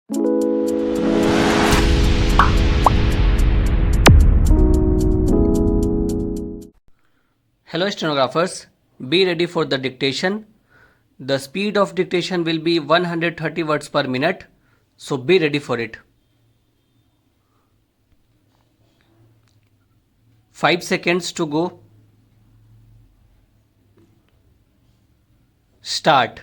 Hello stenographers, be ready for the dictation. The speed of dictation will be 130 words per minute, so be ready for it. 5 seconds to go. Start.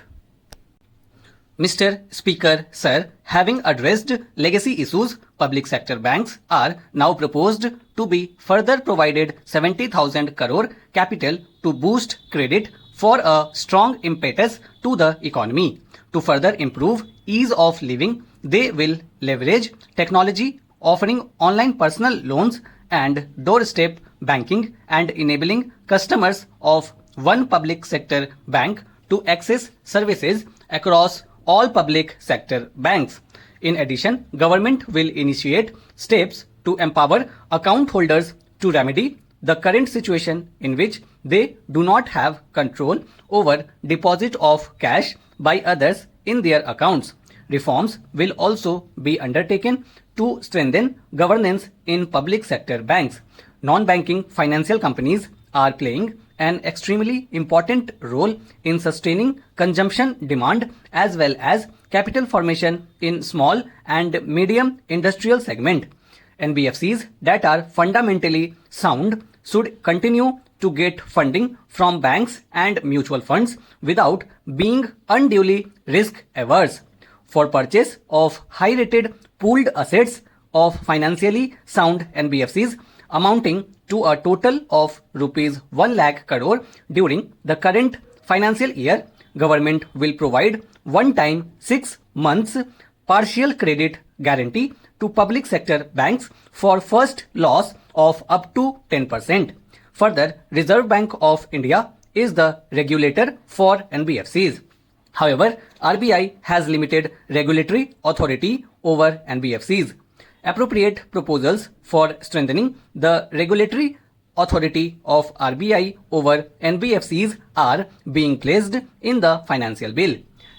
Mr. Speaker, Sir, having addressed legacy issues, public sector banks are now proposed to be further provided 70,000 crore capital to boost credit for a strong impetus to the economy. To further improve ease of living, they will leverage technology, offering online personal loans and doorstep banking and enabling customers of one public sector bank to access services across all public sector banks. In addition, government will initiate steps to empower account holders to remedy the current situation in which they do not have control over deposit of cash by others in their accounts. Reforms will also be undertaken to strengthen governance in public sector banks. Non-banking financial companies are playing an extremely important role in sustaining consumption demand as well as capital formation in small and medium industrial segment. NBFCs that are fundamentally sound should continue to get funding from banks and mutual funds without being unduly risk averse. For purchase of high-rated pooled assets of financially sound NBFCs amounting to a total of rupees 1 lakh crore during the current financial year, government will provide one-time 6 months partial credit guarantee to public sector banks for first loss of up to 10%. Further, Reserve Bank of India is the regulator for NBFCs. However, RBI has limited regulatory authority over NBFCs. Appropriate proposals for strengthening the regulatory authority of RBI over NBFCs are being placed in the financial bill.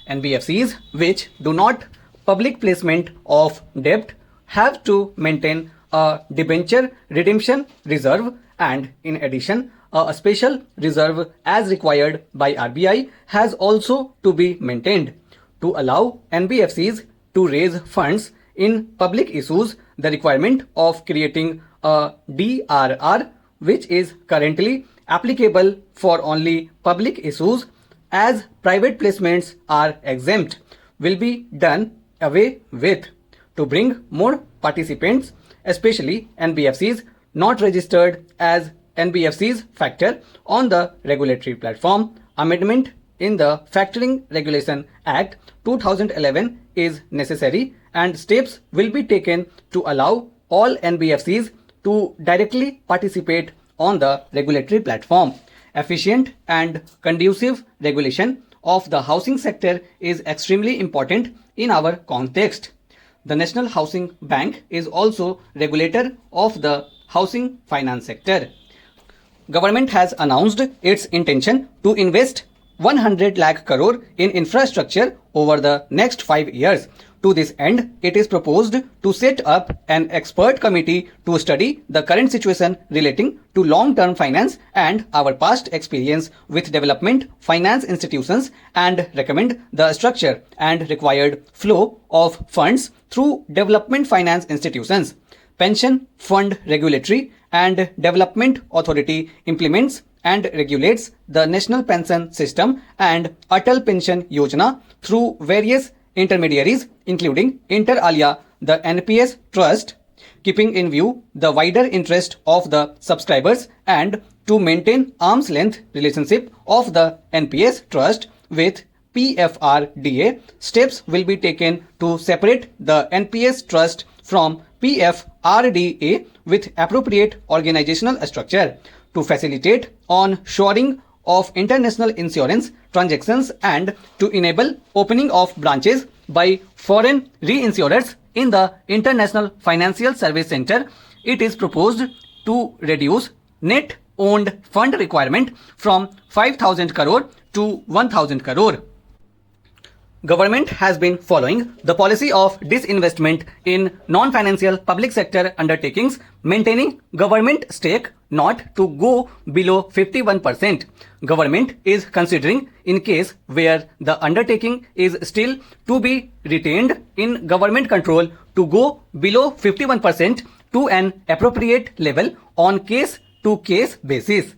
NBFCs which do not public placement of debt have to maintain a debenture redemption reserve, and in addition a special reserve as required by RBI has also to be maintained. To allow NBFCs to raise funds in public issues, the requirement of creating a DRR, which is currently applicable for only public issues as private placements are exempt, will be done away with to bring more participants, especially NBFCs not registered as NBFCs factor on the regulatory platform. Amendment in the Factoring Regulation Act 2011 is necessary and steps will be taken to allow all NBFCs to directly participate on the regulatory platform. Efficient and conducive regulation of the housing sector is extremely important in our context. The National Housing Bank is also regulator of the housing finance sector. Government has announced its intention to invest 100 lakh crore in infrastructure over the next 5 years. To this end, it is proposed to set up an expert committee to study the current situation relating to long-term finance and our past experience with development finance institutions and recommend the structure and required flow of funds through development finance institutions. Pension Fund Regulatory and Development Authority implements and regulates the National Pension System and Atal Pension Yojana through various intermediaries, including inter alia the NPS Trust, keeping in view the wider interest of the subscribers and to maintain arm's length relationship of the NPS Trust with PFRDA. Steps will be taken to separate the NPS Trust from PFRDA with appropriate organizational structure to facilitate on-shoring of international insurance transactions and to enable opening of branches by foreign reinsurers in the International Financial Service Center. It is proposed to reduce net owned fund requirement from 5,000 crore to 1,000 crore. Government has been following the policy of disinvestment in non-financial public sector undertakings, maintaining government stake not to go below 51%. Government is considering in case where the undertaking is still to be retained in government control to go below 51% to an appropriate level on case-to-case basis.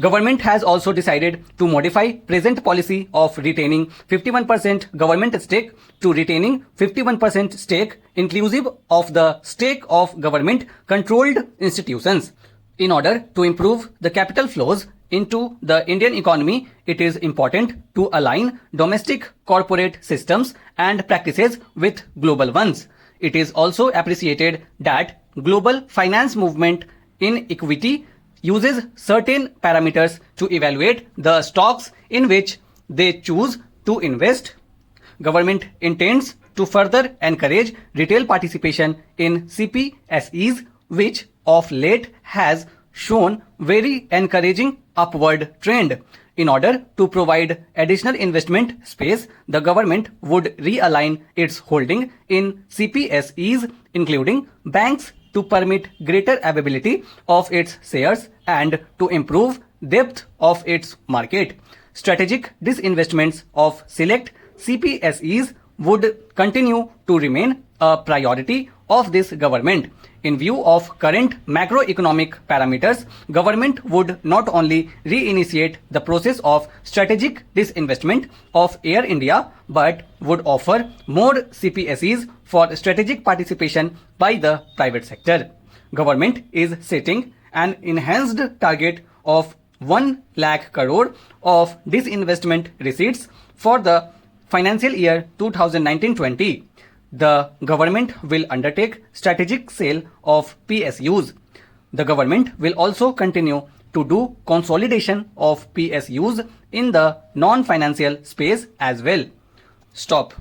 Government has also decided to modify present policy of retaining 51% government stake to retaining 51% stake inclusive of the stake of government controlled institutions. In order to improve the capital flows into the Indian economy, it is important to align domestic corporate systems and practices with global ones. It is also appreciated that global finance movement in equity uses certain parameters to evaluate the stocks in which they choose to invest. Government intends to further encourage retail participation in CPSEs, which of late has shown very encouraging upward trend. In order to provide additional investment space, the government would realign its holding in CPSEs, including banks, to permit greater availability of its shares and to improve depth of its market. Strategic disinvestments of select CPSEs would continue to remain a priority of this government. In view of current macroeconomic parameters, government would not only reinitiate the process of strategic disinvestment of Air India, but would offer more CPSEs for strategic participation by the private sector. Government is setting an enhanced target of 1 lakh crore of disinvestment receipts for the financial year 2019-20. The government will undertake strategic sale of PSUs. The government will also continue to do consolidation of PSUs in the non-financial space as well. Stop.